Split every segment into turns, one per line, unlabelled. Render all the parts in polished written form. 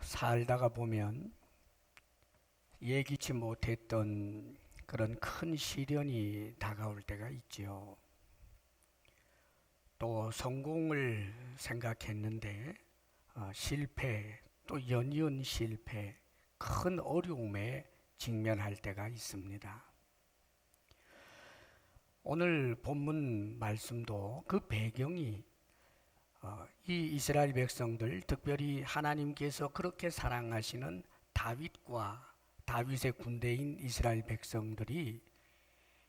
살다가 보면 예기치 못했던 그런 큰 시련이 다가올 때가 있지요. 또 성공을 생각했는데 실패, 또 연이은 실패, 큰 어려움에 직면할 때가 있습니다. 오늘 본문 말씀도 그 배경이 이 이스라엘 백성들, 특별히 하나님께서 그렇게 사랑하시는 다윗과 다윗의 군대인 이스라엘 백성들이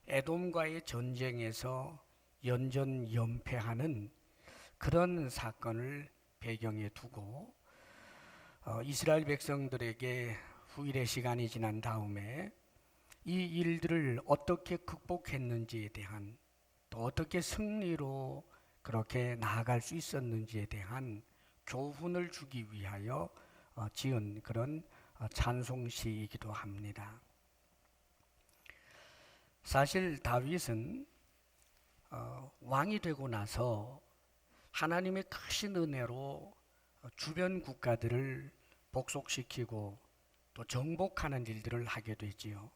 에돔과의 전쟁에서 연전연패하는 그런 사건을 배경에 두고 이스라엘 백성들에게 후일의 시간이 지난 다음에 이 일들을 어떻게 극복했는지에 대한, 또 어떻게 승리로 그렇게 나아갈 수 있었는지에 대한 교훈을 주기 위하여 지은 그런 찬송시이기도 합니다. 사실 다윗은 왕이 되고 나서 하나님의 크신 은혜로 주변 국가들을 복속시키고 또 정복하는 일들을 하게 되지요.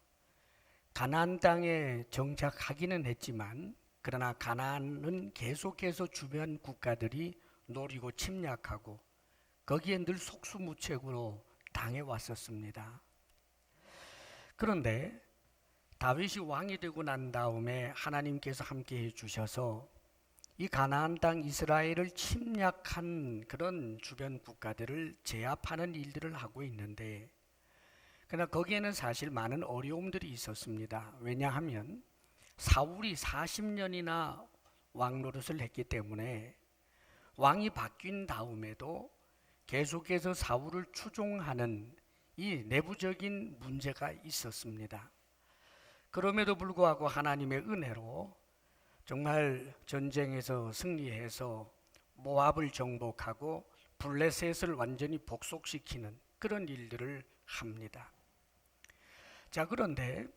가나안 땅에 정착하기는 했지만 그러나 가나안은 계속해서 주변 국가들이 노리고 침략하고 거기에 늘 속수무책으로 당해왔었습니다. 그런데 다윗이 왕이 되고 난 다음에 하나님께서 함께 해주셔서 이 가나안 땅 이스라엘을 침략한 그런 주변 국가들을 제압하는 일들을 하고 있는데, 그러나 거기에는 사실 많은 어려움들이 있었습니다. 왜냐하면 사울이 40년이나 왕 노릇을 했기 때문에 왕이 바뀐 다음에도 계속해서 사울을 추종하는 이 내부적인 문제가 있었습니다. 그럼에도 불구하고 하나님의 은혜로 정말 전쟁에서 승리해서 모압을 정복하고 블레셋을 완전히 복속시키는 그런 일들을 합니다. 자, 그런데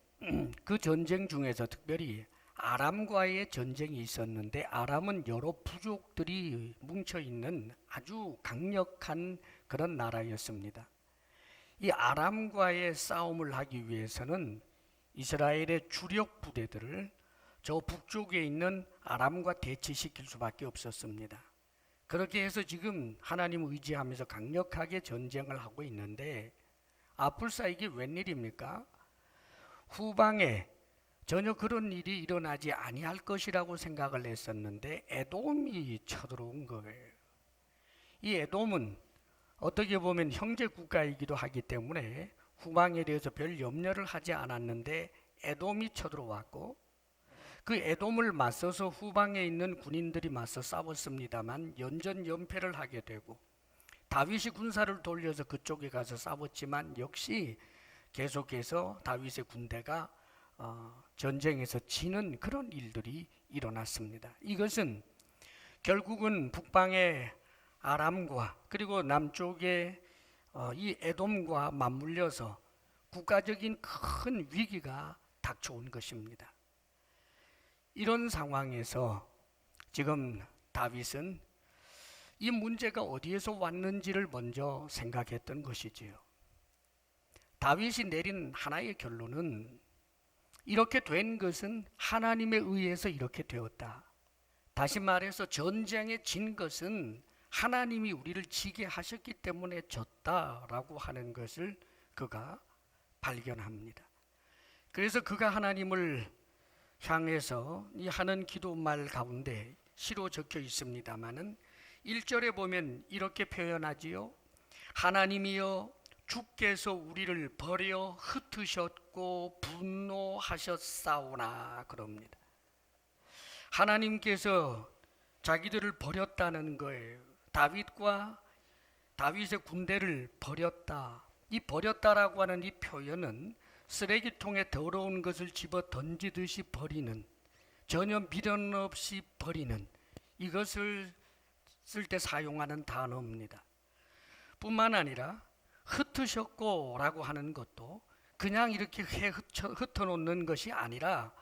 그 전쟁 중에서 특별히 아람과의 전쟁이 있었는데, 아람은 여러 부족들이 뭉쳐있는 아주 강력한 그런 나라였습니다. 이 아람과의 싸움을 하기 위해서는 이스라엘의 주력 부대들을 저 북쪽에 있는 아람과 대치시킬 수밖에 없었습니다. 그렇게 해서 지금 하나님을 의지하면서 강력하게 전쟁을 하고 있는데, 아뿔싸 이게 웬일입니까? 후방에 전혀 그런 일이 일어나지 아니할 것이라고 생각을 했었는데 에돔이 쳐들어온 거예요. 이 에돔은 어떻게 보면 형제 국가이기도 하기 때문에 후방에 대해서 별 염려를 하지 않았는데 에돔이 쳐들어왔고, 그 에돔을 맞서서 후방에 있는 군인들이 맞서 싸웠습니다만 연전연패를 하게 되고, 다윗이 군사를 돌려서 그쪽에 가서 싸웠지만 역시 계속해서 다윗의 군대가 전쟁에서 지는 그런 일들이 일어났습니다. 이것은 결국은 북방의 아람과 그리고 남쪽의 이 에돔과 맞물려서 국가적인 큰 위기가 닥쳐온 것입니다. 이런 상황에서 지금 다윗은 이 문제가 어디에서 왔는지를 먼저 생각했던 것이지요. 다윗이 내린 하나의 결론은 이렇게 된 것은 하나님에 의해서 이렇게 되었다. 다시 말해서 전쟁에 진 것은 하나님이 우리를 지게 하셨기 때문에 졌다라고 하는 것을 그가 발견합니다. 그래서 그가 하나님을 향해서 이 하는 기도말 가운데 시로 적혀 있습니다마는 1절에 보면 이렇게 표현하지요. 하나님이여 주께서 우리를 버려 흩으셨고 분노하셨사오나 그럽니다. 하나님께서 자기들을 버렸다는 거예요. 다윗과 다윗의 군대를 버렸다. 이 버렸다라고 하는 이 표현은 쓰레기통에 더러운 것을 집어 던지듯이 버리는, 전혀 미련 없이 버리는, 이것을 쓸 때 사용하는 단어입니다. 뿐만 아니라 흩으셨고 라고 하는 것도 그냥 이렇게 흩어놓는 것이 아니라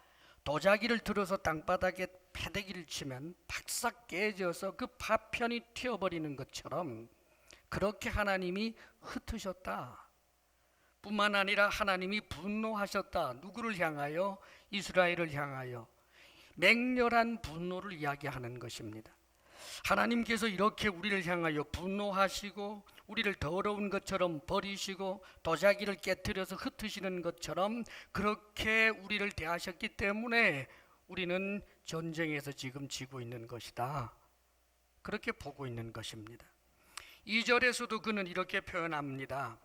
도자기를 들어서 땅바닥에 패대기를 치면 바싹 깨져서 그 파편이 튀어버리는 것처럼 그렇게 하나님이 흩으셨다. 뿐만 아니라 하나님이 분노하셨다. 누구를 향하여? 이스라엘을 향하여. 맹렬한 분노를 이야기하는 것입니다. 하나님께서 이렇게 우리를 향하여 분노하시고 우리를 더러운 것처럼 버리시고 도자기를 깨뜨려서 흩으시는 것처럼 그렇게 우리를 대하셨기 때문에 우리는 전쟁에서 지금 지고 있는 것이다. 그렇게 보고 있는 것입니다. 2절에서도 그는 이렇게 표현합니다.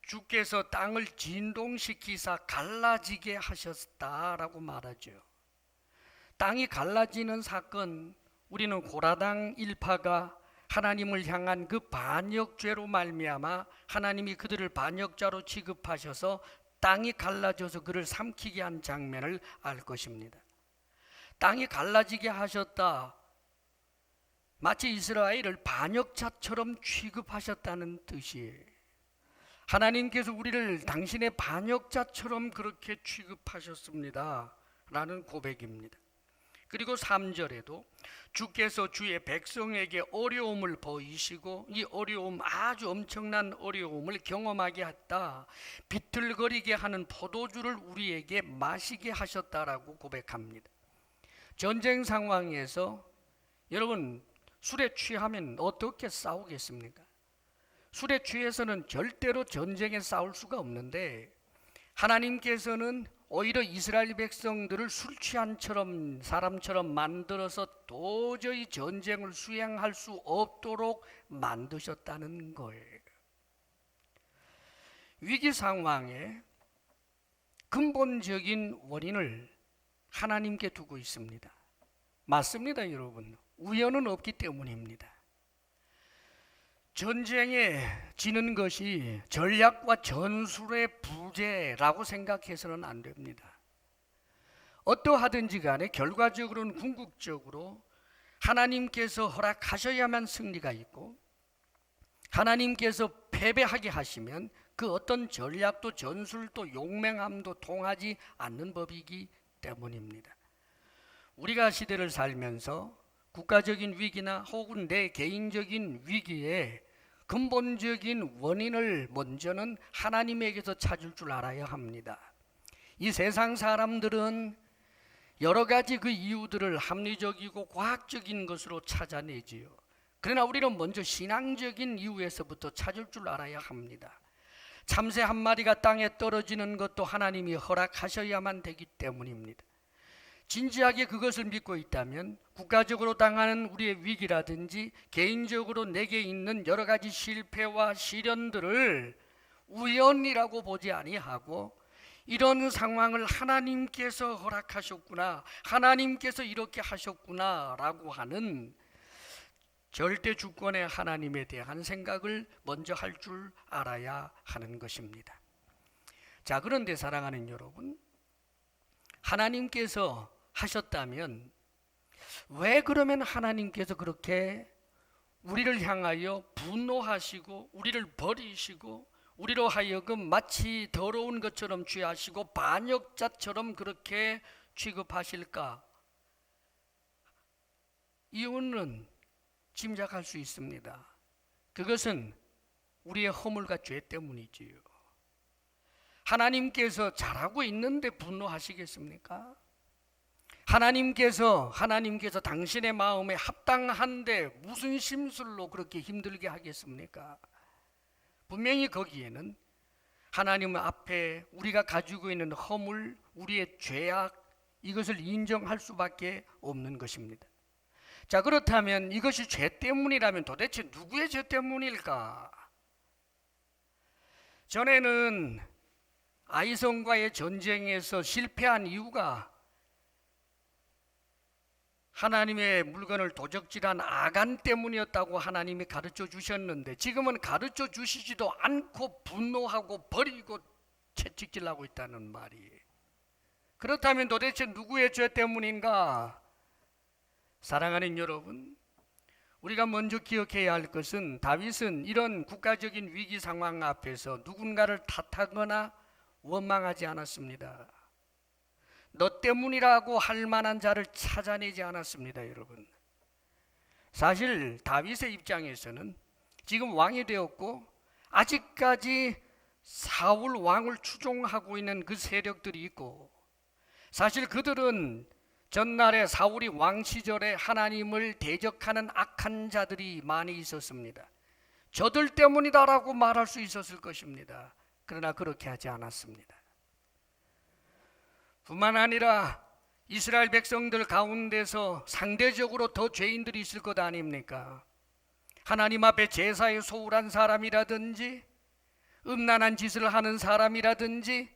주께서 땅을 진동시키사 갈라지게 하셨다라고 말하죠. 땅이 갈라지는 사건, 우리는 고라당 일파가 하나님을 향한 그 반역죄로 말미암아 하나님이 그들을 반역자로 취급하셔서 땅이 갈라져서 그를 삼키게 한 장면을 알 것입니다. 땅이 갈라지게 하셨다. 마치 이스라엘을 반역자처럼 취급하셨다는 뜻이에요. 하나님께서 우리를 당신의 반역자처럼 그렇게 취급하셨습니다 라는 고백입니다. 그리고 3절에도 주께서 주의 백성에게 어려움을 보이시고 이 어려움, 아주 엄청난 어려움을 경험하게 했다. 비틀거리게 하는 포도주를 우리에게 마시게 하셨다라고 고백합니다. 전쟁 상황에서 여러분, 술에 취하면 어떻게 싸우겠습니까? 술에 취해서는 절대로 전쟁에 싸울 수가 없는데 하나님께서는 오히려 이스라엘 백성들을 술 취한 사람처럼 만들어서 도저히 전쟁을 수행할 수 없도록 만드셨다는 거예요. 위기 상황의 근본적인 원인을 하나님께 두고 있습니다. 맞습니다, 여러분. 우연은 없기 때문입니다. 전쟁에 지는 것이 전략과 전술의 부재라고 생각해서는 안 됩니다. 어떠하든지 간에 결과적으로는 궁극적으로 하나님께서 허락하셔야만 승리가 있고 하나님께서 패배하게 하시면 그 어떤 전략도 전술도 용맹함도 통하지 않는 법이기 때문입니다. 우리가 시대를 살면서 국가적인 위기나 혹은 내 개인적인 위기에 근본적인 원인을 먼저는 하나님에게서 찾을 줄 알아야 합니다. 이 세상 사람들은 여러 가지 그 이유들을 합리적이고 과학적인 것으로 찾아내지요. 그러나 우리는 먼저 신앙적인 이유에서부터 찾을 줄 알아야 합니다. 참새 한 마리가 땅에 떨어지는 것도 하나님이 허락하셔야만 되기 때문입니다. 진지하게 그것을 믿고 있다면 국가적으로 당하는 우리의 위기라든지 개인적으로 내게 있는 여러 가지 실패와 시련들을 우연이라고 보지 아니하고 이런 상황을 하나님께서 허락하셨구나, 하나님께서 이렇게 하셨구나 라고 하는 절대 주권의 하나님에 대한 생각을 먼저 할 줄 알아야 하는 것입니다. 자, 그런데 사랑하는 여러분, 하나님께서 하셨다면 왜 그러면 하나님께서 그렇게 우리를 향하여 분노하시고 우리를 버리시고 우리로 하여금 마치 더러운 것처럼 취하시고 반역자처럼 그렇게 취급하실까? 이유는 짐작할 수 있습니다. 그것은 우리의 허물과 죄 때문이지요. 하나님께서 잘하고 있는데 분노하시겠습니까? 하나님께서 당신의 마음에 합당한데 무슨 심술로 그렇게 힘들게 하겠습니까? 분명히 거기에는 하나님 앞에 우리가 가지고 있는 허물, 우리의 죄악, 이것을 인정할 수밖에 없는 것입니다. 자, 그렇다면 이것이 죄 때문이라면 도대체 누구의 죄 때문일까? 전에는 아이성과의 전쟁에서 실패한 이유가 하나님의 물건을 도적질한 아간 때문이었다고 하나님이 가르쳐 주셨는데 지금은 가르쳐 주시지도 않고 분노하고 버리고 채찍질하고 있다는 말이에요. 그렇다면 도대체 누구의 죄 때문인가? 사랑하는 여러분, 우리가 먼저 기억해야 할 것은 다윗은 이런 국가적인 위기 상황 앞에서 누군가를 탓하거나 원망하지 않았습니다. 너 때문이라고 할 만한 자를 찾아내지 않았습니다, 여러분. 사실 다윗의 입장에서는 지금 왕이 되었고 아직까지 사울 왕을 추종하고 있는 그 세력들이 있고, 사실 그들은 전날에 사울이 왕 시절에 하나님을 대적하는 악한 자들이 많이 있었습니다. 저들 때문이다라고 말할 수 있었을 것입니다. 그러나 그렇게 하지 않았습니다. 뿐만 아니라 이스라엘 백성들 가운데서 상대적으로 더 죄인들이 있을 것 아닙니까? 하나님 앞에 제사에 소홀한 사람이라든지, 음란한 짓을 하는 사람이라든지,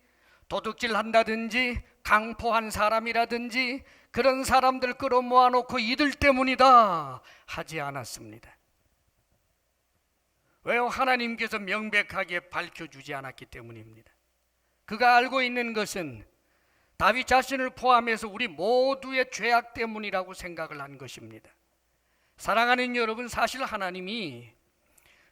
도둑질 한다든지, 강포한 사람이라든지, 그런 사람들 끌어모아 놓고 이들 때문이다 하지 않았습니다. 왜요? 하나님께서 명백하게 밝혀주지 않았기 때문입니다. 그가 알고 있는 것은 다윗 자신을 포함해서 우리 모두의 죄악 때문이라고 생각을 한 것입니다. 사랑하는 여러분, 사실 하나님이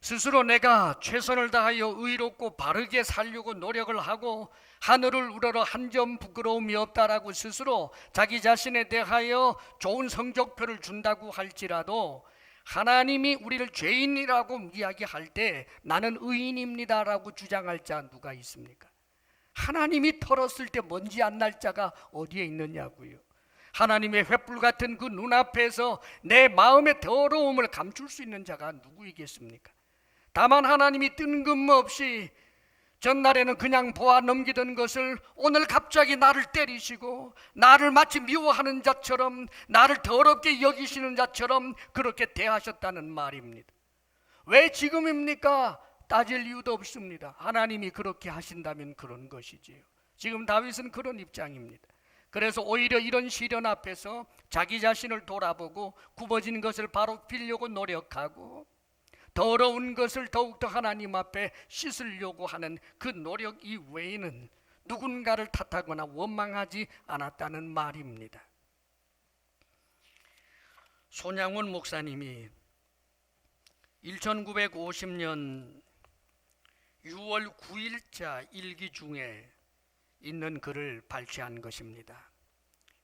스스로 내가 최선을 다하여 의롭고 바르게 살려고 노력을 하고 하늘을 우러러 한 점 부끄러움이 없다라고 스스로 자기 자신에 대하여 좋은 성적표를 준다고 할지라도, 하나님이 우리를 죄인이라고 이야기할 때 나는 의인입니다라고 주장할 자 누가 있습니까? 하나님이 털었을 때 먼지 안 날 자가 어디에 있느냐고요. 하나님의 횃불 같은 그 눈앞에서 내 마음의 더러움을 감출 수 있는 자가 누구이겠습니까? 다만 하나님이 뜬금없이 전날에는 그냥 보아 넘기던 것을 오늘 갑자기 나를 때리시고 나를 마치 미워하는 자처럼, 나를 더럽게 여기시는 자처럼 그렇게 대하셨다는 말입니다. 왜 지금입니까? 따질 이유도 없습니다. 하나님이 그렇게 하신다면 그런 것이지요. 지금 다윗은 그런 입장입니다. 그래서 오히려 이런 시련 앞에서 자기 자신을 돌아보고 굽어진 것을 바로 피려고 노력하고, 더러운 것을 더욱더 하나님 앞에 씻으려고 하는 그 노력 이외에는 누군가를 탓하거나 원망하지 않았다는 말입니다. 손양원 목사님이 1950년 6월 9일자 일기 중에 있는 글을 발췌한 것입니다.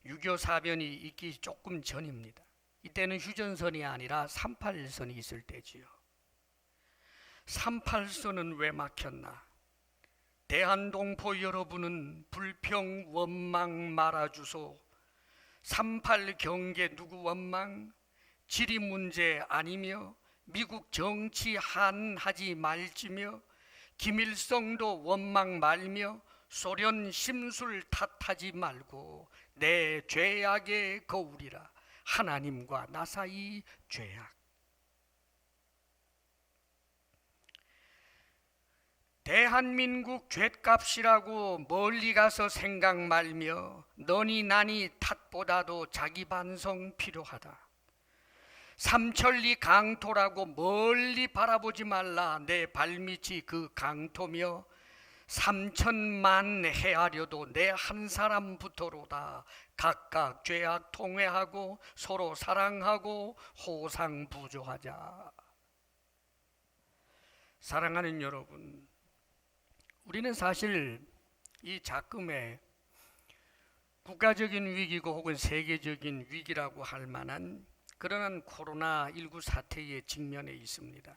6.25 사변이 있기 조금 전입니다. 이때는 휴전선이 아니라 38선이 있을 때지요. 38선은 왜 막혔나? 대한동포 여러분은 불평 원망 말아주소. 38 경계 누구 원망? 지리 문제 아니며 미국 정치 한하지 말지며 김일성도 원망 말며 소련 심술 탓하지 말고 내 죄악의 거울이라. 하나님과 나 사이 죄악. 대한민국 죗값이라고 멀리 가서 생각 말며 너니 나니 탓보다도 자기 반성 필요하다. 삼천리 강토라고 멀리 바라보지 말라. 내 발밑이 그 강토며 3천만 헤아려도 내 한 사람부터로다. 각각 죄악 통회하고 서로 사랑하고 호상부조하자. 사랑하는 여러분, 우리는 사실 이 작금에 국가적인 위기고 혹은 세계적인 위기라고 할 만한 그러한 코로나19 사태에 직면해 있습니다.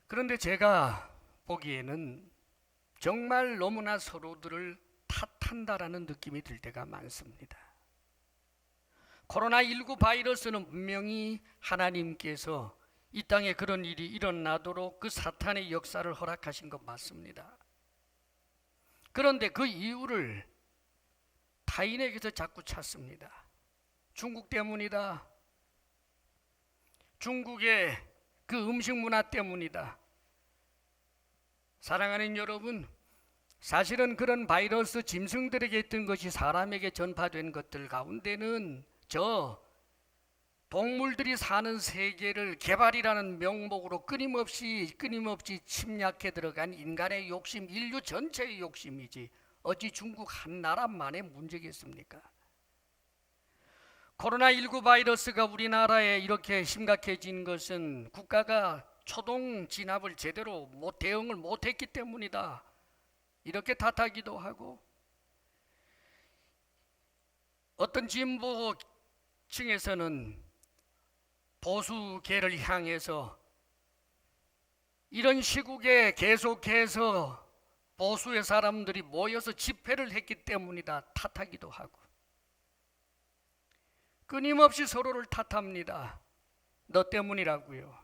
그런데 제가 보기에는 정말 너무나 서로들을 탓한다라는 느낌이 들 때가 많습니다. 코로나19 바이러스는 분명히 하나님께서 이 땅에 그런 일이 일어나도록 그 사탄의 역사를 허락하신 것 맞습니다. 그런데 그 이유를 타인에게서 자꾸 찾습니다. 중국 때문이다. 중국의 그 음식 문화 때문이다. 사랑하는 여러분, 사실은 그런 바이러스 짐승들에게 있던 것이 사람에게 전파된 것들 가운데는 저 동물들이 사는 세계를 개발이라는 명목으로 끊임없이 침략해 들어간 인간의 욕심, 인류 전체의 욕심이지 어찌 중국 한 나라만의 문제겠습니까? 코로나19 바이러스가 우리나라에 이렇게 심각해진 것은 국가가 초동 진압을 제대로 대응을 못했기 때문이다. 이렇게 탓하기도 하고, 어떤 진보층에서는 보수계를 향해서 이런 시국에 계속해서 보수의 사람들이 모여서 집회를 했기 때문이다 탓하기도 하고, 끊임없이 서로를 탓합니다. 너 때문이라고요.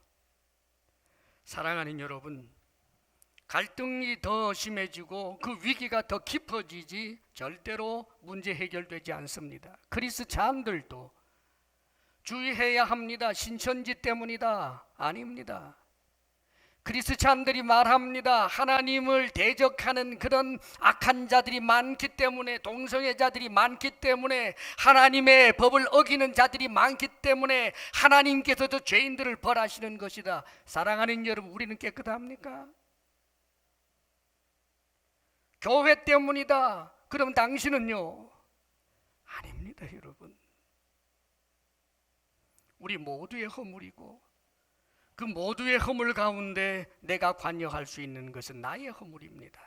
사랑하는 여러분, 갈등이 더 심해지고 그 위기가 더 깊어지지 절대로 문제 해결되지 않습니다. 크리스찬들도 주의해야 합니다. 신천지 때문이다. 아닙니다. 크리스찬들이 말합니다. 하나님을 대적하는 그런 악한 자들이 많기 때문에, 동성애자들이 많기 때문에, 하나님의 법을 어기는 자들이 많기 때문에 하나님께서도 죄인들을 벌하시는 것이다. 사랑하는 여러분, 우리는 깨끗합니까? 교회 때문이다. 그럼 당신은요? 아닙니다, 여러분. 우리 모두의 허물이고, 그 모두의 허물 가운데 내가 관여할 수 있는 것은 나의 허물입니다.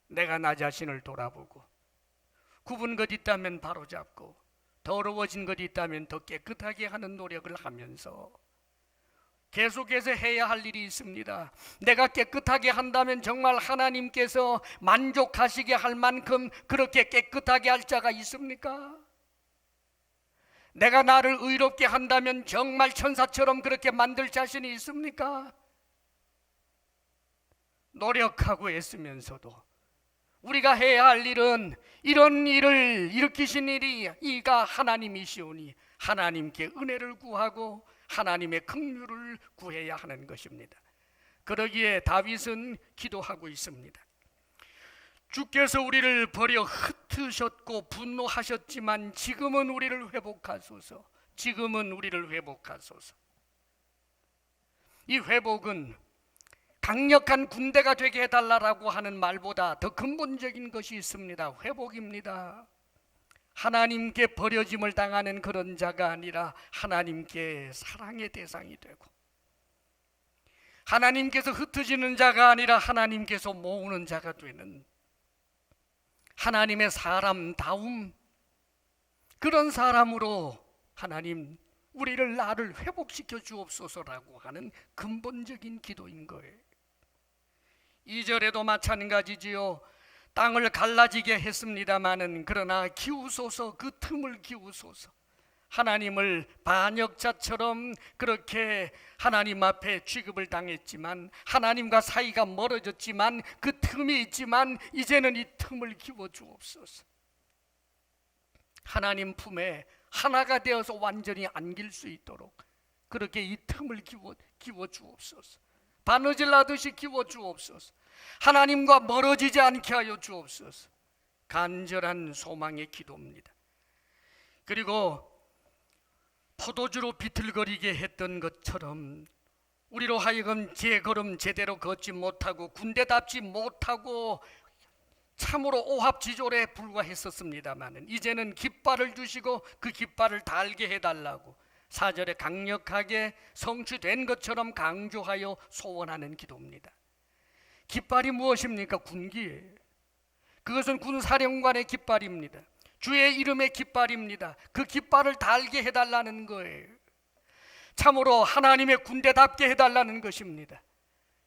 내가 나 자신을 돌아보고, 굽은 것 있다면 바로잡고, 더러워진 것 있다면 더 깨끗하게 하는 노력을 하면서 계속해서 해야 할 일이 있습니다. 내가 깨끗하게 한다면 정말 하나님께서 만족하시게 할 만큼 그렇게 깨끗하게 할 자가 있습니까? 내가 나를 의롭게 한다면 정말 천사처럼 그렇게 만들 자신이 있습니까? 노력하고 애쓰면서도 우리가 해야 할 일은 이런 일을 일으키신 일이 이가 하나님이시오니 하나님께 은혜를 구하고 하나님의 긍휼을 구해야 하는 것입니다. 그러기에 다윗은 기도하고 있습니다. 주께서 우리를 버려 흩으셨고 분노하셨지만 지금은 우리를 회복하소서. 지금은 우리를 회복하소서. 이 회복은 강력한 군대가 되게 해달라고 하는 말보다 더 근본적인 것이 있습니다. 회복입니다. 하나님께 버려짐을 당하는 그런 자가 아니라 하나님께 사랑의 대상이 되고, 하나님께서 흩어지는 자가 아니라 하나님께서 모으는 자가 되는 하나님의 사람다움, 그런 사람으로 하나님 우리를 나를 회복시켜 주옵소서라고 하는 근본적인 기도인 거예요. 2절에도 마찬가지지요. 땅을 갈라지게 했습니다마는 그러나 기우소서, 그 틈을 기우소서. 하나님을 반역자처럼 그렇게 하나님 앞에 취급을 당했지만, 하나님과 사이가 멀어졌지만, 그 틈이 있지만 이제는 이 틈을 기워 주옵소서. 하나님 품에 하나가 되어서 완전히 안길 수 있도록 그렇게 이 틈을 기워 주옵소서. 바느질 하듯이 기워 주옵소서. 하나님과 멀어지지 않게 하여 주옵소서. 간절한 소망의 기도입니다. 그리고 포도주로 비틀거리게 했던 것처럼 우리로 하여금 제 걸음 제대로 걷지 못하고 군대답지 못하고 참으로 오합지졸에 불과했었습니다만 이제는 깃발을 주시고 그 깃발을 달게 해달라고 4절에 강력하게 성취된 것처럼 강조하여 소원하는 기도입니다. 깃발이 무엇입니까? 군기예요. 그것은 군사령관의 깃발입니다. 주의 이름의 깃발입니다. 그 깃발을 달게 해달라는 거예요. 참으로 하나님의 군대답게 해달라는 것입니다.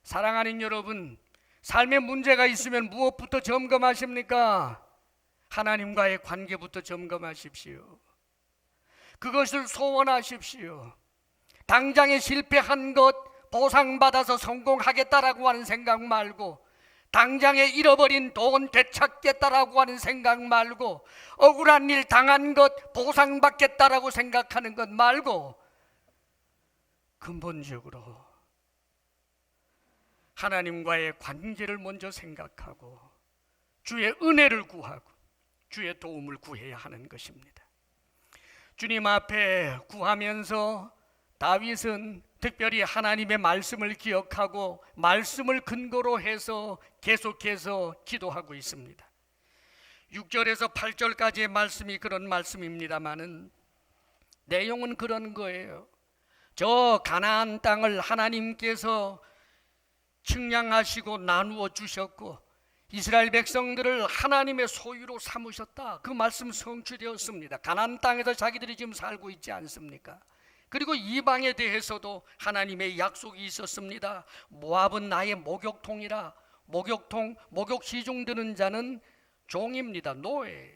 사랑하는 여러분, 삶에 문제가 있으면 무엇부터 점검하십니까? 하나님과의 관계부터 점검하십시오. 그것을 소원하십시오. 당장에 실패한 것 보상받아서 성공하겠다라고 하는 생각 말고, 당장에 잃어버린 돈 되찾겠다라고 하는 생각 말고, 억울한 일 당한 것 보상받겠다라고 생각하는 것 말고, 근본적으로 하나님과의 관계를 먼저 생각하고 주의 은혜를 구하고 주의 도움을 구해야 하는 것입니다. 주님 앞에 구하면서 다윗은 특별히 하나님의 말씀을 기억하고 말씀을 근거로 해서 계속해서 기도하고 있습니다. 6절에서 8절까지의 말씀이 그런 말씀입니다마는 내용은 그런 거예요. 저 가나안 땅을 하나님께서 측량하시고 나누어 주셨고 이스라엘 백성들을 하나님의 소유로 삼으셨다. 그 말씀 성취되었습니다. 가나안 땅에서 자기들이 지금 살고 있지 않습니까? 그리고 이방에 대해서도 하나님의 약속이 있었습니다. 모압은 나의 목욕통이라. 목욕 시중 드는 자는 종입니다. 노예.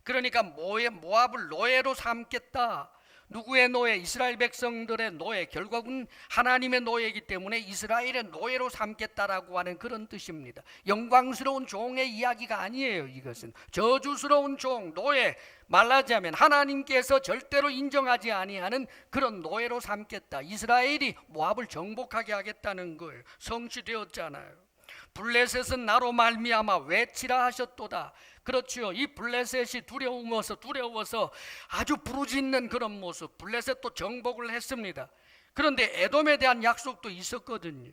그러니까 모압을 노예로 삼겠다. 누구의 노예? 이스라엘 백성들의 노예. 결국은 하나님의 노예이기 때문에 이스라엘의 노예로 삼겠다라고 하는 그런 뜻입니다. 영광스러운 종의 이야기가 아니에요. 이것은 저주스러운 종, 노예, 말하자면 하나님께서 절대로 인정하지 아니하는 그런 노예로 삼겠다. 이스라엘이 모압을 정복하게 하겠다는 거예요. 성취되었잖아요. 블레셋은 나로 말미암아 외치라 하셨도다. 그렇지요. 이 블레셋이 두려워서 아주 부르짖는 그런 모습. 블레셋도 정복을 했습니다. 그런데 에돔에 대한 약속도 있었거든요.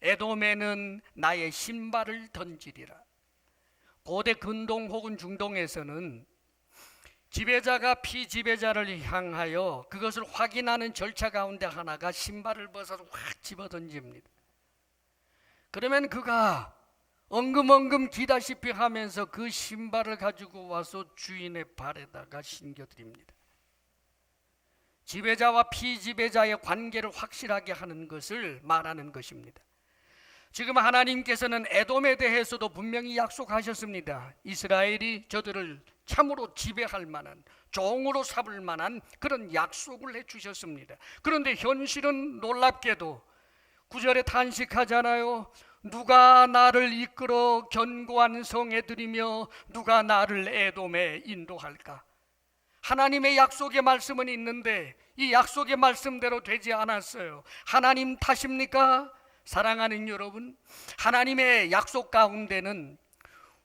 에돔에는 나의 신발을 던지리라. 고대 근동 혹은 중동에서는 지배자가 피지배자를 향하여 그것을 확인하는 절차 가운데 하나가 신발을 벗어서 확 집어던집니다. 그러면 그가 엉금엉금 기다시피 하면서 그 신발을 가지고 와서 주인의 발에다가 신겨드립니다. 지배자와 피지배자의 관계를 확실하게 하는 것을 말하는 것입니다. 지금 하나님께서는 에돔에 대해서도 분명히 약속하셨습니다. 이스라엘이 저들을 참으로 지배할 만한, 종으로 삼을 만한 그런 약속을 해주셨습니다. 그런데 현실은 놀랍게도 9절에 탄식하잖아요. 누가 나를 이끌어 견고한 성에 들이며 누가 나를 에돔에 인도할까? 하나님의 약속의 말씀은 있는데 이 약속의 말씀대로 되지 않았어요. 하나님 탓입니까? 사랑하는 여러분, 하나님의 약속 가운데는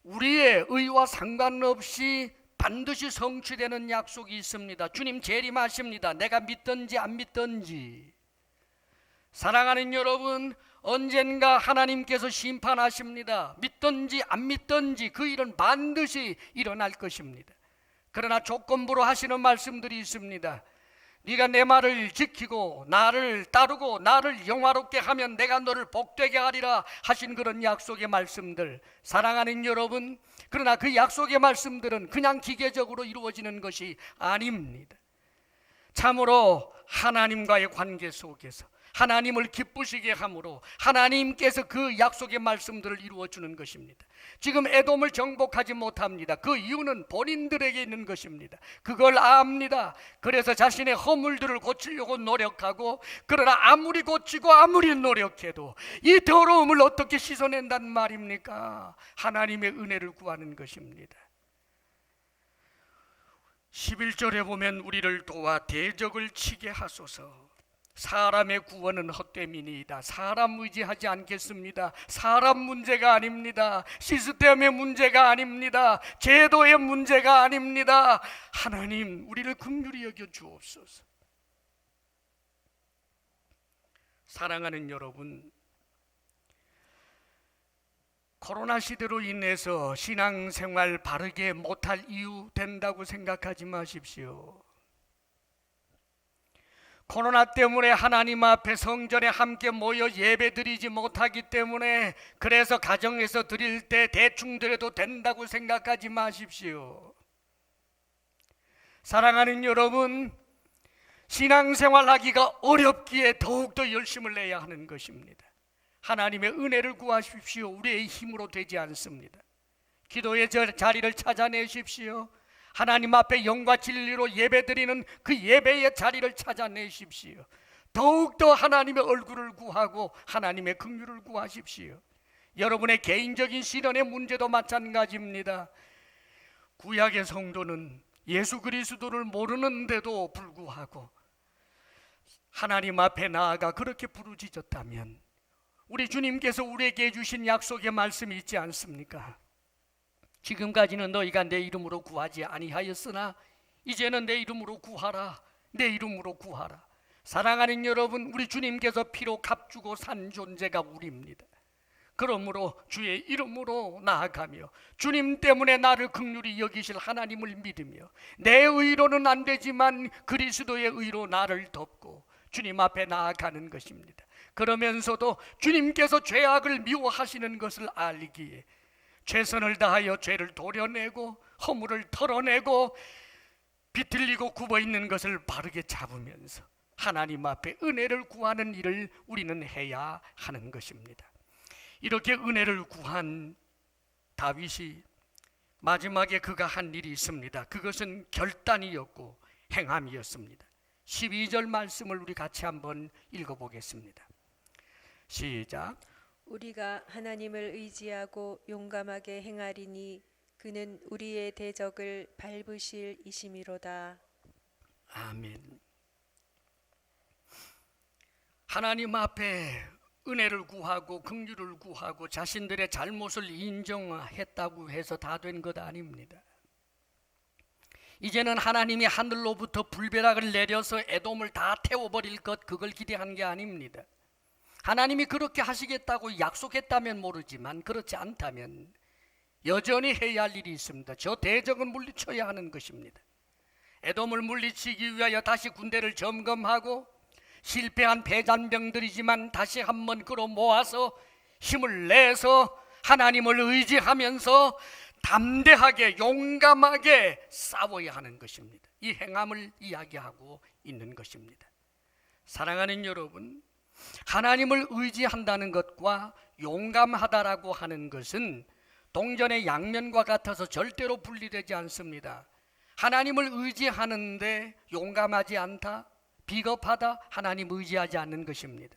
우리의 의와 상관없이 반드시 성취되는 약속이 있습니다. 주님 재림하십니다. 내가 믿든지 안 믿든지. 사랑하는 여러분, 언젠가 하나님께서 심판하십니다. 믿든지 안 믿든지 그 일은 반드시 일어날 것입니다. 그러나 조건부로 하시는 말씀들이 있습니다. 네가 내 말을 지키고 나를 따르고 나를 영화롭게 하면 내가 너를 복되게 하리라 하신 그런 약속의 말씀들. 사랑하는 여러분, 그러나 그 약속의 말씀들은 그냥 기계적으로 이루어지는 것이 아닙니다. 참으로 하나님과의 관계 속에서 하나님을 기쁘시게 함으로 하나님께서 그 약속의 말씀들을 이루어주는 것입니다. 지금 에돔을 정복하지 못합니다. 그 이유는 본인들에게 있는 것입니다. 그걸 압니다. 그래서 자신의 허물들을 고치려고 노력하고, 그러나 아무리 고치고 아무리 노력해도 이 더러움을 어떻게 씻어낸단 말입니까? 하나님의 은혜를 구하는 것입니다. 11절에 보면 우리를 도와 대적을 치게 하소서. 사람의 구원은 헛됨이니이다. 사람 의지하지 않겠습니다. 사람 문제가 아닙니다. 시스템의 문제가 아닙니다. 제도의 문제가 아닙니다. 하나님, 우리를 긍휼히 여겨 주옵소서. 사랑하는 여러분, 코로나 시대로 인해서 신앙생활 바르게 못할 이유 된다고 생각하지 마십시오. 코로나 때문에 하나님 앞에 성전에 함께 모여 예배드리지 못하기 때문에, 그래서 가정에서 드릴 때 대충 드려도 된다고 생각하지 마십시오. 사랑하는 여러분, 신앙생활 하기가 어렵기에 더욱더 열심을 내야 하는 것입니다. 하나님의 은혜를 구하십시오. 우리의 힘으로 되지 않습니다. 기도의 자리를 찾아내십시오. 하나님 앞에 영과 진리로 예배드리는 그 예배의 자리를 찾아내십시오. 더욱더 하나님의 얼굴을 구하고 하나님의 긍휼을 구하십시오. 여러분의 개인적인 시련의 문제도 마찬가지입니다. 구약의 성도는 예수 그리스도를 모르는데도 불구하고 하나님 앞에 나아가 그렇게 부르짖었다면, 우리 주님께서 우리에게 주신 약속의 말씀이 있지 않습니까? 지금까지는 너희가 내 이름으로 구하지 아니하였으나 이제는 내 이름으로 구하라. 내 이름으로 구하라. 사랑하는 여러분, 우리 주님께서 피로 값주고 산 존재가 우리입니다. 그러므로 주의 이름으로 나아가며 주님 때문에 나를 긍휼히 여기실 하나님을 믿으며, 내 의로는 안 되지만 그리스도의 의로 나를 덮고 주님 앞에 나아가는 것입니다. 그러면서도 주님께서 죄악을 미워하시는 것을 알기에 최선을 다하여 죄를 도려내고 허물을 털어내고 비틀리고 굽어있는 것을 바르게 잡으면서 하나님 앞에 은혜를 구하는 일을 우리는 해야 하는 것입니다. 이렇게 은혜를 구한 다윗이 마지막에 그가 한 일이 있습니다. 그것은 결단이었고 행함이었습니다. 12절 말씀을 우리 같이 한번 읽어보겠습니다. 시작.
우리가 하나님을 의지하고 용감하게 행하리니 그는 우리의 대적을 밟으실 이심이로다.
아멘. 하나님 앞에 은혜를 구하고 긍휼을 구하고 자신들의 잘못을 인정했다고 해서 다 된 것 아닙니다. 이제는 하나님이 하늘로부터 불벼락을 내려서 에돔을 다 태워버릴 것, 그걸 기대한 게 아닙니다. 하나님이 그렇게 하시겠다고 약속했다면 모르지만 그렇지 않다면 여전히 해야 할 일이 있습니다. 저 대적은 물리쳐야 하는 것입니다. 에돔을 물리치기 위하여 다시 군대를 점검하고 실패한 패잔병들이지만 다시 한번 끌어모아서 힘을 내서 하나님을 의지하면서 담대하게 용감하게 싸워야 하는 것입니다. 이 행함을 이야기하고 있는 것입니다. 사랑하는 여러분, 하나님을 의지한다는 것과 용감하다라고 하는 것은 동전의 양면과 같아서 절대로 분리되지 않습니다. 하나님을 의지하는데 용감하지 않다, 비겁하다, 하나님 의지하지 않는 것입니다.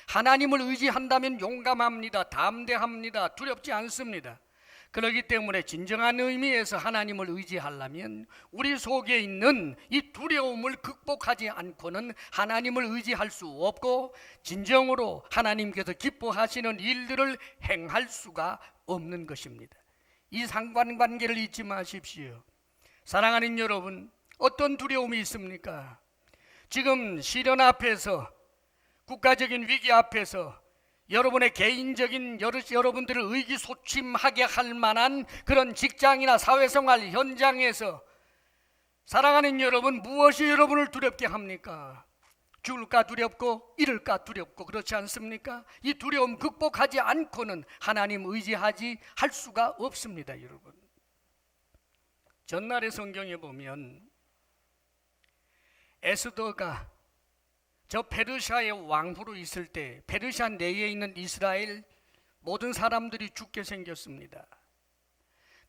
하나님을 의지한다면 용감합니다, 담대합니다, 두렵지 않습니다. 그렇기 때문에 진정한 의미에서 하나님을 의지하려면 우리 속에 있는 이 두려움을 극복하지 않고는 하나님을 의지할 수 없고 진정으로 하나님께서 기뻐하시는 일들을 행할 수가 없는 것입니다. 이 상관관계를 잊지 마십시오. 사랑하는 여러분, 어떤 두려움이 있습니까? 지금 시련 앞에서, 국가적인 위기 앞에서 여러분의 개인적인 여러분들을 의기소침하게 할 만한 그런 직장이나 사회생활 현장에서 사랑하는 여러분, 무엇이 여러분을 두렵게 합니까? 죽을까 두렵고 잃을까 두렵고 그렇지 않습니까? 이 두려움 극복하지 않고는 하나님 의지하지 할 수가 없습니다. 여러분, 전날의 성경에 보면 에스더가 저 페르시아의 왕후로 있을 때 페르시아 내에 있는 이스라엘 모든 사람들이 죽게 생겼습니다.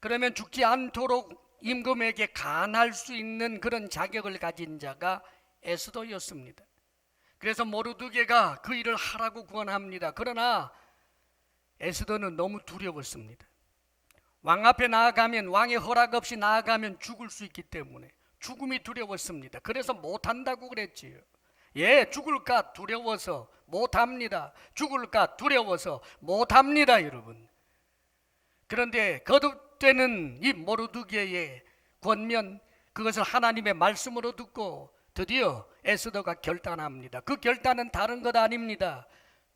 그러면 죽지 않도록 임금에게 간할 수 있는 그런 자격을 가진 자가 에스더였습니다. 그래서 모르드게가 그 일을 하라고 권합니다. 그러나 에스더는 너무 두려웠습니다. 왕 앞에 나아가면, 왕의 허락 없이 나아가면 죽을 수 있기 때문에 죽음이 두려웠습니다. 그래서 못한다고 그랬지요. 예, 죽을까 두려워서 못합니다. 죽을까 두려워서 못합니다, 여러분. 그런데 거듭되는 이 모르드게의 권면, 그것을 하나님의 말씀으로 듣고 드디어 에스더가 결단합니다. 그 결단은 다른 것 아닙니다.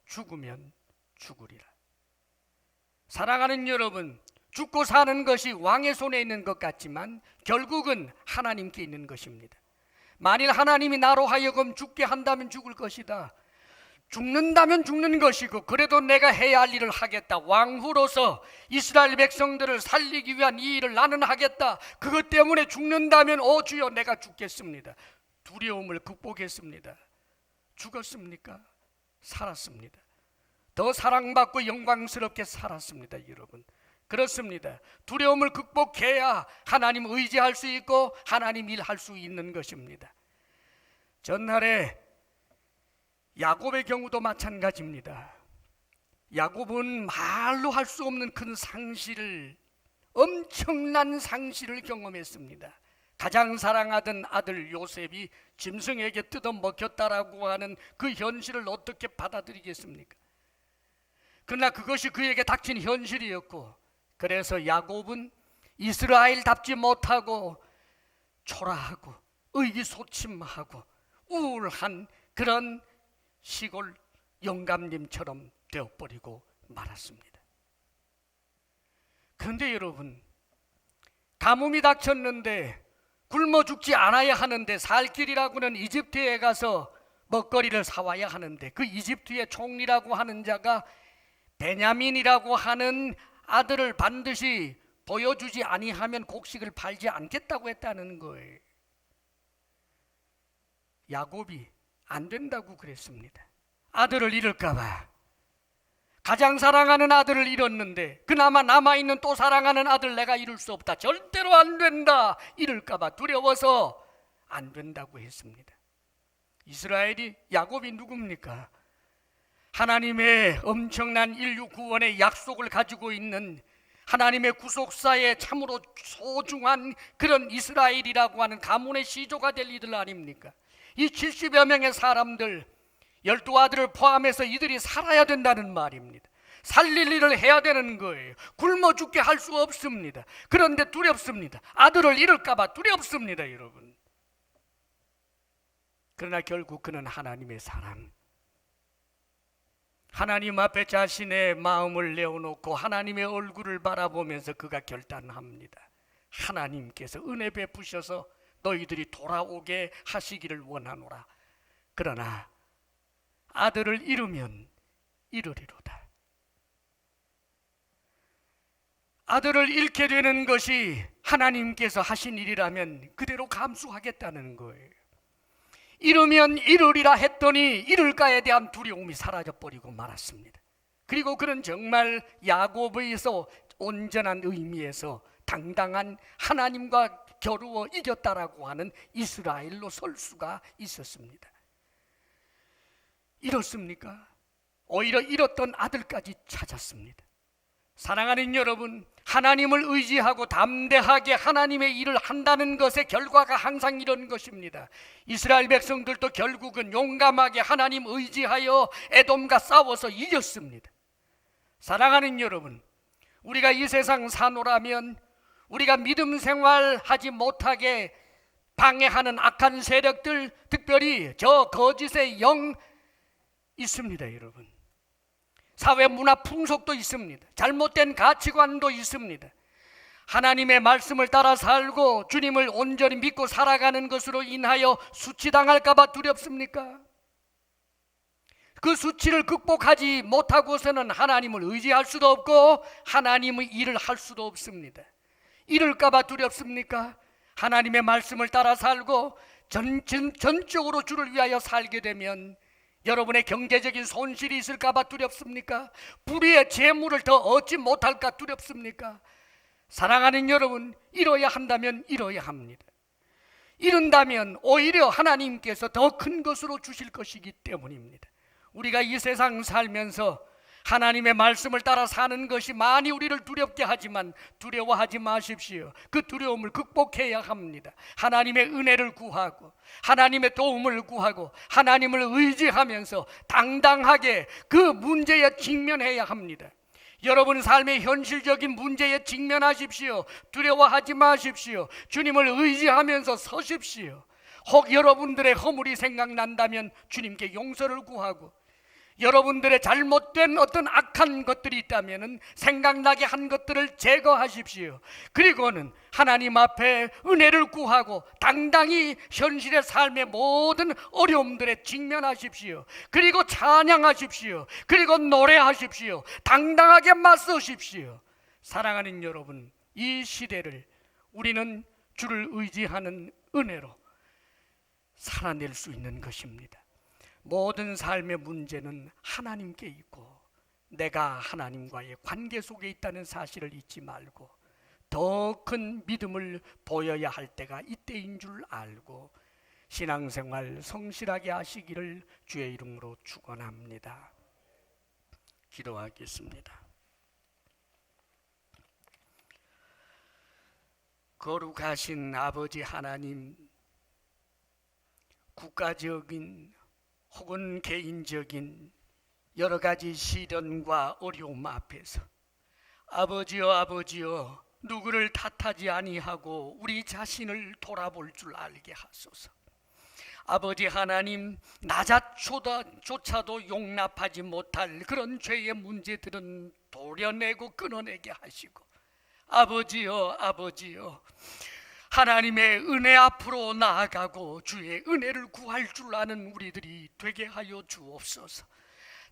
죽으면 죽으리라. 사랑하는 여러분, 죽고 사는 것이 왕의 손에 있는 것 같지만 결국은 하나님께 있는 것입니다. 만일 하나님이 나로 하여금 죽게 한다면 죽을 것이다, 죽는다면 죽는 것이고, 그래도 내가 해야 할 일을 하겠다, 왕후로서 이스라엘 백성들을 살리기 위한 이 일을 나는 하겠다, 그것 때문에 죽는다면 오 주여 내가 죽겠습니다. 두려움을 극복했습니다. 죽었습니까? 살았습니다. 더 사랑받고 영광스럽게 살았습니다. 여러분, 그렇습니다. 두려움을 극복해야 하나님 의지할 수 있고 하나님 일할 수 있는 것입니다. 전날에 야곱의 경우도 마찬가지입니다. 야곱은 말로 할 수 없는 큰 상실을, 엄청난 상실을 경험했습니다. 가장 사랑하던 아들 요셉이 짐승에게 뜯어먹혔다라고 하는 그 현실을 어떻게 받아들이겠습니까? 그러나 그것이 그에게 닥친 현실이었고, 그래서 야곱은 이스라엘답지 못하고 초라하고 의기소침하고 우울한 그런 시골 영감님처럼 되어버리고 말았습니다. 그런데 여러분, 가뭄이 닥쳤는데 굶어 죽지 않아야 하는데, 살 길이라고는 이집트에 가서 먹거리를 사와야 하는데, 그 이집트의 총리라고 하는 자가 베냐민이라고 하는 아들을 반드시 보여주지 아니하면 곡식을 팔지 않겠다고 했다는 거예요. 야곱이 안 된다고 그랬습니다. 아들을 잃을까 봐. 가장 사랑하는 아들을 잃었는데 그나마 남아있는 또 사랑하는 아들 내가 잃을 수 없다. 절대로 안 된다. 잃을까 봐 두려워서 안 된다고 했습니다. 이스라엘이, 야곱이 누굽니까? 하나님의 엄청난 인류 구원의 약속을 가지고 있는 하나님의 구속사에 참으로 소중한 그런 이스라엘이라고 하는 가문의 시조가 될 이들 아닙니까? 이 70여 명의 사람들, 12아들을 포함해서 이들이 살아야 된다는 말입니다. 살릴 일을 해야 되는 거예요. 굶어 죽게 할 수 없습니다. 그런데 두렵습니다. 아들을 잃을까 봐 두렵습니다, 여러분. 그러나 결국 그는 하나님의 사람, 하나님 앞에 자신의 마음을 내어놓고 하나님의 얼굴을 바라보면서 그가 결단합니다. 하나님께서 은혜 베푸셔서 너희들이 돌아오게 하시기를 원하노라. 그러나 아들을 잃으면 잃으리로다. 아들을 잃게 되는 것이 하나님께서 하신 일이라면 그대로 감수하겠다는 거예요. 잃으면 잃으리라 했더니 잃을까에 대한 두려움이 사라져버리고 말았습니다. 그리고 그는 정말 야곱에서 온전한 의미에서 당당한 하나님과 겨루어 이겼다라고 하는 이스라엘로 설 수가 있었습니다. 잃었습니까? 오히려 잃었던 아들까지 찾았습니다. 사랑하는 여러분, 하나님을 의지하고 담대하게 하나님의 일을 한다는 것의 결과가 항상 이런 것입니다. 이스라엘 백성들도 결국은 용감하게 하나님 의지하여 에돔과 싸워서 이겼습니다. 사랑하는 여러분, 우리가 이 세상 사노라면 우리가 믿음 생활하지 못하게 방해하는 악한 세력들, 특별히 저 거짓의 영 있습니다, 여러분. 사회 문화 풍속도 있습니다. 잘못된 가치관도 있습니다. 하나님의 말씀을 따라 살고 주님을 온전히 믿고 살아가는 것으로 인하여 수치당할까 봐 두렵습니까? 그 수치를 극복하지 못하고서는 하나님을 의지할 수도 없고 하나님의 일을 할 수도 없습니다. 잃을까 봐 두렵습니까? 하나님의 말씀을 따라 살고 전적으로 주를 위하여 살게 되면 여러분의 경제적인 손실이 있을까 봐 두렵습니까? 불의의 재물을 더 얻지 못할까 두렵습니까? 사랑하는 여러분, 잃어야 한다면 잃어야 합니다. 잃은다면 오히려 하나님께서 더 큰 것으로 주실 것이기 때문입니다. 우리가 이 세상 살면서 하나님의 말씀을 따라 사는 것이 많이 우리를 두렵게 하지만 두려워하지 마십시오. 그 두려움을 극복해야 합니다. 하나님의 은혜를 구하고 하나님의 도움을 구하고 하나님을 의지하면서 당당하게 그 문제에 직면해야 합니다. 여러분 삶의 현실적인 문제에 직면하십시오. 두려워하지 마십시오. 주님을 의지하면서 서십시오. 혹 여러분들의 허물이 생각난다면 주님께 용서를 구하고 여러분들의 잘못된 어떤 악한 것들이 있다면 생각나게 한 것들을 제거하십시오. 그리고는 하나님 앞에 은혜를 구하고 당당히 현실의 삶의 모든 어려움들에 직면하십시오. 그리고 찬양하십시오. 그리고 노래하십시오. 당당하게 맞서십시오. 사랑하는 여러분, 이 시대를 우리는 주를 의지하는 은혜로 살아낼 수 있는 것입니다. 모든 삶의 문제는 하나님께 있고 내가 하나님과의 관계 속에 있다는 사실을 잊지 말고 더 큰 믿음을 보여야 할 때가 이때인 줄 알고 신앙생활 성실하게 하시기를 주의 이름으로 축원합니다. 기도하겠습니다. 거룩하신 아버지 하나님, 국가적인 혹은 개인적인 여러 가지 시련과 어려움 앞에서 아버지여 누구를 탓하지 아니하고 우리 자신을 돌아볼 줄 알게 하소서. 아버지 하나님, 나자조차도 용납하지 못할 그런 죄의 문제들은 도려내고 끊어내게 하시고 아버지여 하나님의 은혜 앞으로 나아가고 주의 은혜를 구할 줄 아는 우리들이 되게 하여 주옵소서.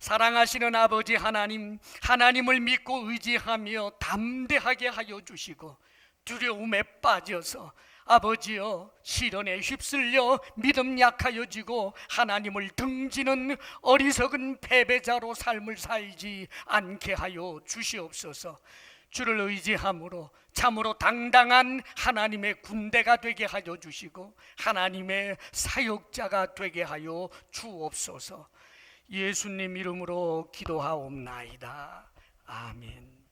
사랑하시는 아버지 하나님, 하나님을 믿고 의지하며 담대하게 하여 주시고 두려움에 빠져서 아버지여, 시련에 휩쓸려 믿음 약하여지고 하나님을 등지는 어리석은 패배자로 삶을 살지 않게 하여 주시옵소서. 주를 의지함으로 참으로 당당한 하나님의 군대가 되게 하여 주시고 하나님의 사역자가 되게 하여 주옵소서. 예수님 이름으로 기도하옵나이다. 아멘.